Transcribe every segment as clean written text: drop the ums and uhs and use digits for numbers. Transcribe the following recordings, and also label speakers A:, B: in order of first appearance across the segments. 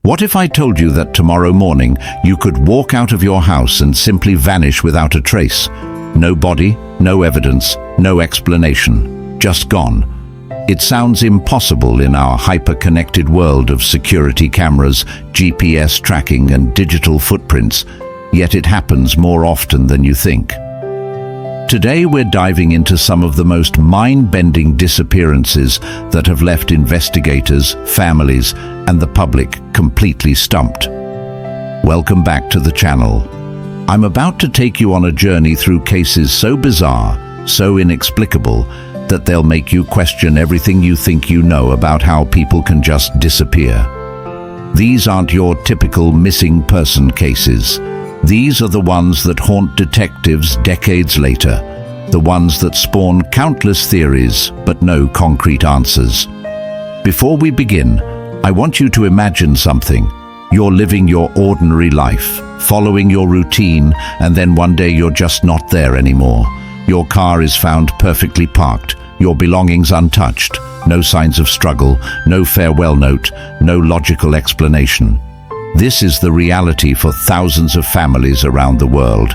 A: What if I told you that tomorrow morning you could walk out of your house and simply vanish without a trace? No body, no evidence, no explanation, just gone. It sounds impossible in our hyper-connected world of security cameras, GPS tracking and digital footprints, yet it happens more often than you think. Today we're diving into some of the most mind-bending disappearances that have left investigators, families, and the public completely stumped. Welcome back to the channel. I'm about to take you on a journey through cases so bizarre, so inexplicable, that they'll make you question everything you think you know about how people can just disappear. These aren't your typical missing person cases. These are the ones that haunt detectives decades later, the ones that spawn countless theories but no concrete answers. Before we begin, I want you to imagine something. You're living your ordinary life, following your routine, and then one day you're just not there anymore. Your car is found perfectly parked, your belongings untouched, no signs of struggle, no farewell note, no logical explanation. This is the reality for thousands of families around the world,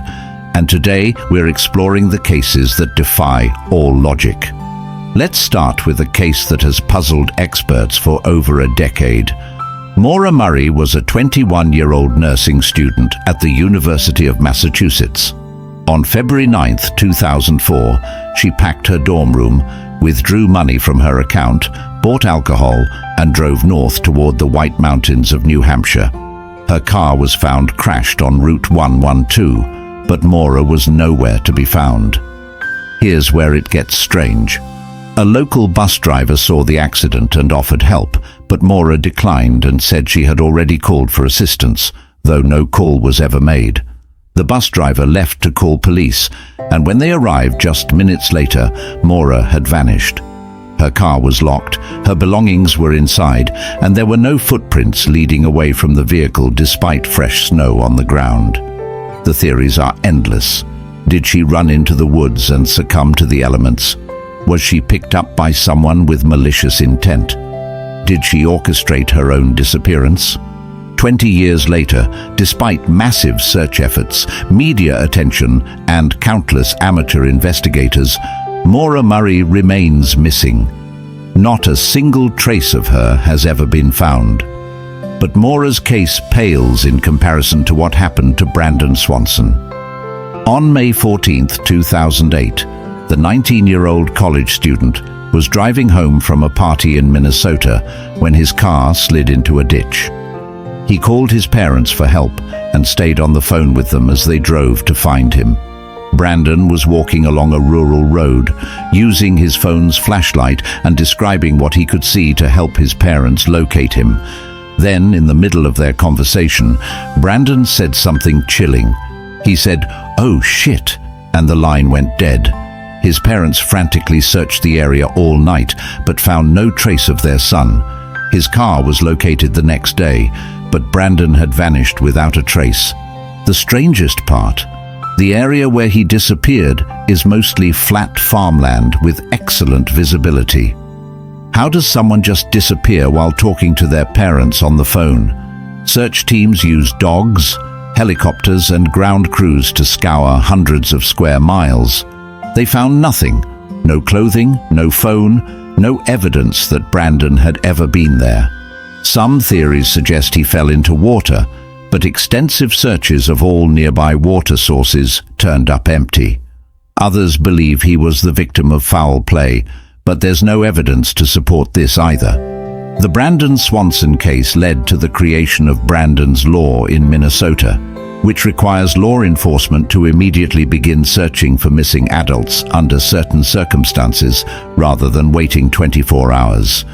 A: and today we're exploring the cases that defy all logic. Let's start with a case that has puzzled experts for over a decade. Maura Murray was a 21-year-old nursing student at the University of Massachusetts. On February 9, 2004, she packed her dorm room, withdrew money from her account, bought alcohol, and drove north toward the White Mountains of New Hampshire. Her car was found crashed on Route 112, but Maura was nowhere to be found. Here's where it gets strange. A local bus driver saw the accident and offered help, but Maura declined and said she had already called for assistance, though no call was ever made. The bus driver left to call police, and when they arrived just minutes later, Maura had vanished. Her car was locked, her belongings were inside, and there were no footprints leading away from the vehicle despite fresh snow on the ground. The theories are endless. Did she run into the woods and succumb to the elements? Was she picked up by someone with malicious intent? Did she orchestrate her own disappearance? 20 years later, despite massive search efforts, media attention, and countless amateur investigators, Maura Murray remains missing. Not a single trace of her has ever been found. But Maura's case pales in comparison to what happened to Brandon Swanson. On May 14, 2008, the 19-year-old college student was driving home from a party in Minnesota when his car slid into a ditch. He called his parents for help and stayed on the phone with them as they drove to find him. Brandon was walking along a rural road, using his phone's flashlight and describing what he could see to help his parents locate him. Then, in the middle of their conversation, Brandon said something chilling. He said, "Oh shit," and the line went dead. His parents frantically searched the area all night, but found no trace of their son. His car was located the next day, but Brandon had vanished without a trace. The strangest part, the area where he disappeared is mostly flat farmland with excellent visibility. How does someone just disappear while talking to their parents on the phone? Search teams used dogs, helicopters, and ground crews to scour hundreds of square miles. They found nothing. No clothing, no phone, no evidence that Brandon had ever been there. Some theories suggest he fell into water, but extensive searches of all nearby water sources turned up empty. Others believe he was the victim of foul play, but there's no evidence to support this either. The Brandon Swanson case led to the creation of Brandon's Law in Minnesota, which requires law enforcement to immediately begin searching for missing adults under certain circumstances rather than waiting 24 hours.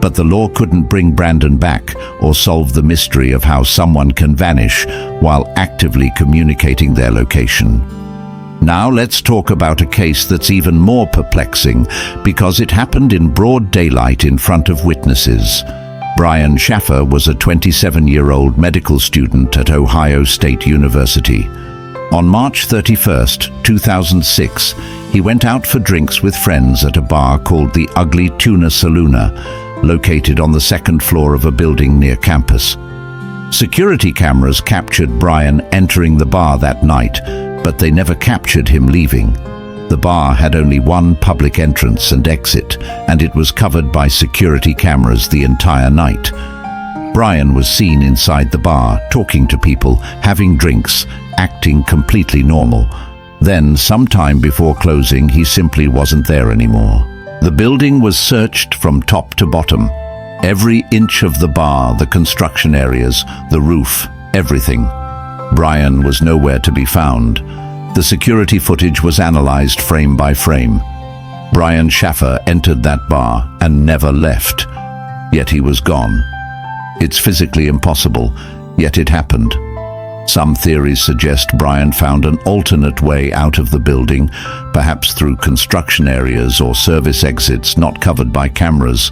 A: But the law couldn't bring Brandon back or solve the mystery of how someone can vanish while actively communicating their location. Now let's talk about a case that's even more perplexing because it happened in broad daylight in front of witnesses. Brian Shaffer was a 27-year-old medical student at Ohio State University. On March 31, 2006, he went out for drinks with friends at a bar called the Ugly Tuna Saloona, located on the second floor of a building near campus. Security cameras captured Brian entering the bar that night, but they never captured him leaving. The bar had only one public entrance and exit, and it was covered by security cameras the entire night. Brian was seen inside the bar, talking to people, having drinks, acting completely normal. Then, sometime before closing, he simply wasn't there anymore. The building was searched from top to bottom. Every inch of the bar, the construction areas, the roof, everything. Brian was nowhere to be found. The security footage was analyzed frame by frame. Brian Shaffer entered that bar and never left. Yet he was gone. It's physically impossible, yet it happened. Some theories suggest Brian found an alternate way out of the building, perhaps through construction areas or service exits not covered by cameras.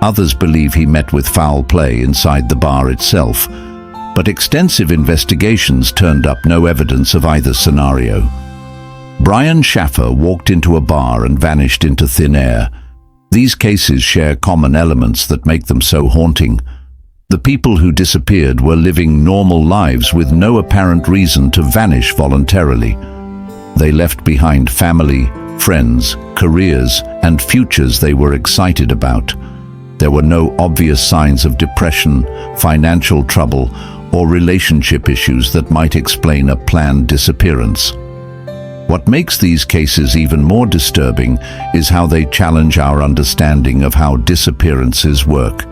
A: Others believe he met with foul play inside the bar itself, but extensive investigations turned up no evidence of either scenario. Brian Shaffer walked into a bar and vanished into thin air. These cases share common elements that make them so haunting. The people who disappeared were living normal lives with no apparent reason to vanish voluntarily. They left behind family, friends, careers, and futures they were excited about. There were no obvious signs of depression, financial trouble, or relationship issues that might explain a planned disappearance. What makes these cases even more disturbing is how they challenge our understanding of how disappearances work.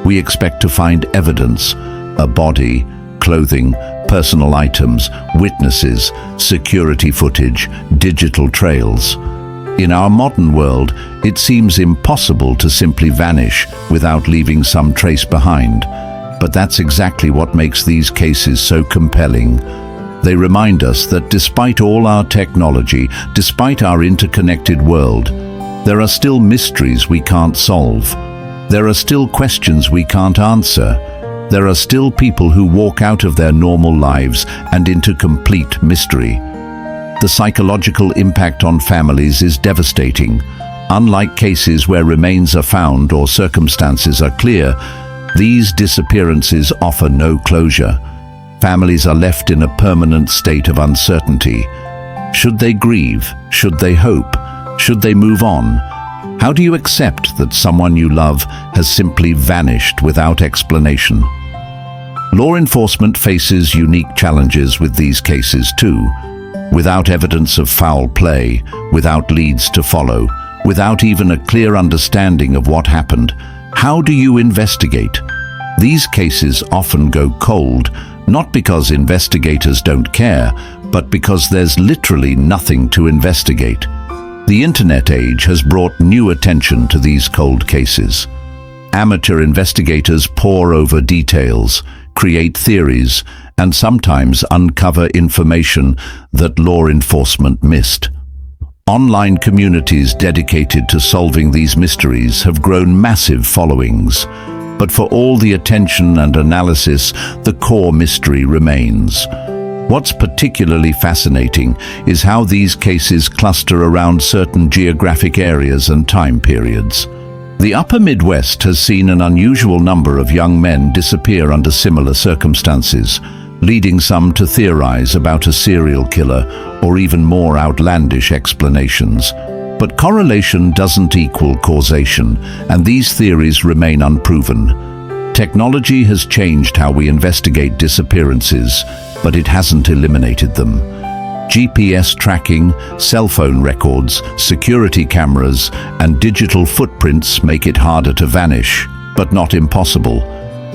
A: We expect to find evidence, a body, clothing, personal items, witnesses, security footage, digital trails. In our modern world, it seems impossible to simply vanish without leaving some trace behind. But that's exactly what makes these cases so compelling. They remind us that despite all our technology, despite our interconnected world, there are still mysteries we can't solve. There are still questions we can't answer. There are still people who walk out of their normal lives and into complete mystery. The psychological impact on families is devastating. Unlike cases where remains are found or circumstances are clear, these disappearances offer no closure. Families are left in a permanent state of uncertainty. Should they grieve? Should they hope? Should they move on? How do you accept that someone you love has simply vanished without explanation? Law enforcement faces unique challenges with these cases too. Without evidence of foul play, without leads to follow, without even a clear understanding of what happened, how do you investigate? These cases often go cold, not because investigators don't care, but because there's literally nothing to investigate. The internet age has brought new attention to these cold cases. Amateur investigators pore over details, create theories, and sometimes uncover information that law enforcement missed. Online communities dedicated to solving these mysteries have grown massive followings. But for all the attention and analysis, the core mystery remains. What's particularly fascinating is how these cases cluster around certain geographic areas and time periods. The upper Midwest has seen an unusual number of young men disappear under similar circumstances, leading some to theorize about a serial killer or even more outlandish explanations. But correlation doesn't equal causation, and these theories remain unproven. Technology has changed how we investigate disappearances, but it hasn't eliminated them. GPS tracking, cell phone records, security cameras, and digital footprints make it harder to vanish, but not impossible.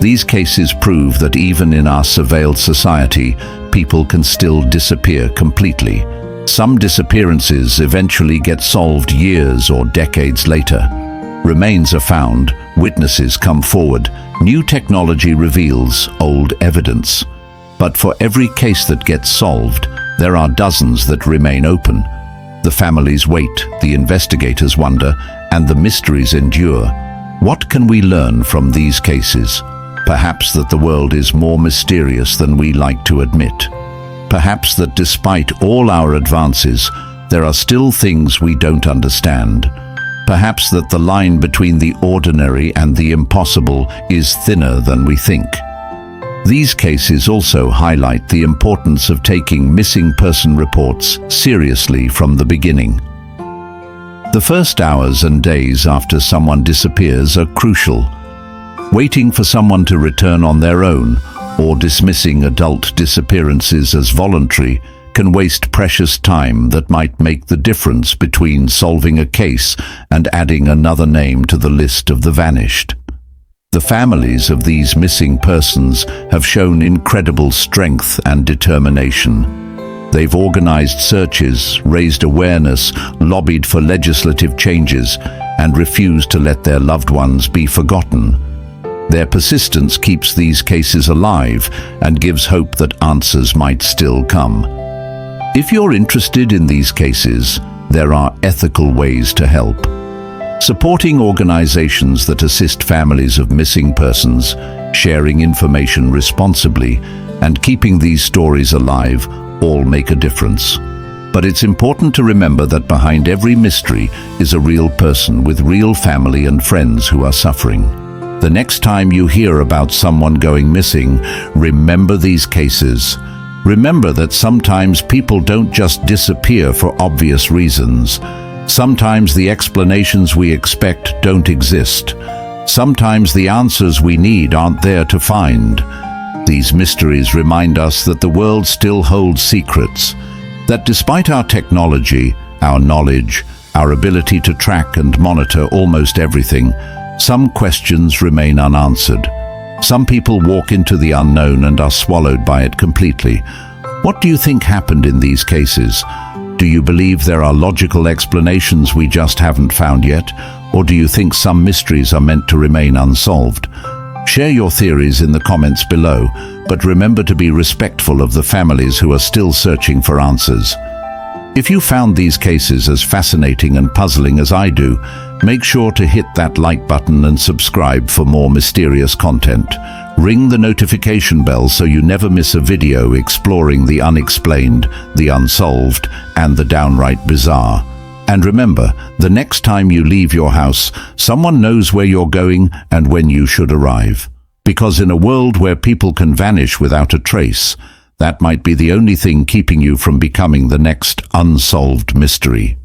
A: These cases prove that even in our surveilled society, people can still disappear completely. Some disappearances eventually get solved years or decades later. Remains are found, witnesses come forward, new technology reveals old evidence. But for every case that gets solved, there are dozens that remain open. The families wait, the investigators wonder, and the mysteries endure. What can we learn from these cases? Perhaps that the world is more mysterious than we like to admit. Perhaps that despite all our advances, there are still things we don't understand. Perhaps that the line between the ordinary and the impossible is thinner than we think. These cases also highlight the importance of taking missing person reports seriously from the beginning. The first hours and days after someone disappears are crucial. Waiting for someone to return on their own or dismissing adult disappearances as voluntary can waste precious time that might make the difference between solving a case and adding another name to the list of the vanished. The families of these missing persons have shown incredible strength and determination. They've organized searches, raised awareness, lobbied for legislative changes, and refused to let their loved ones be forgotten. Their persistence keeps these cases alive and gives hope that answers might still come. If you're interested in these cases, there are ethical ways to help. Supporting organizations that assist families of missing persons, sharing information responsibly, and keeping these stories alive all make a difference. But it's important to remember that behind every mystery is a real person with real family and friends who are suffering. The next time you hear about someone going missing, remember these cases. Remember that sometimes people don't just disappear for obvious reasons. Sometimes the explanations we expect don't exist. Sometimes the answers we need aren't there to find. These mysteries remind us that the world still holds secrets, that despite our technology, our knowledge, our ability to track and monitor almost everything, some questions remain unanswered. Some people walk into the unknown and are swallowed by it completely. What do you think happened in these cases? Do you believe there are logical explanations we just haven't found yet? Or do you think some mysteries are meant to remain unsolved? Share your theories in the comments below, but remember to be respectful of the families who are still searching for answers. If you found these cases as fascinating and puzzling as I do, make sure to hit that like button and subscribe for more mysterious content. Ring the notification bell so you never miss a video exploring the unexplained, the unsolved, and the downright bizarre. And remember, the next time you leave your house, someone knows where you're going and when you should arrive. Because in a world where people can vanish without a trace, that might be the only thing keeping you from becoming the next unsolved mystery.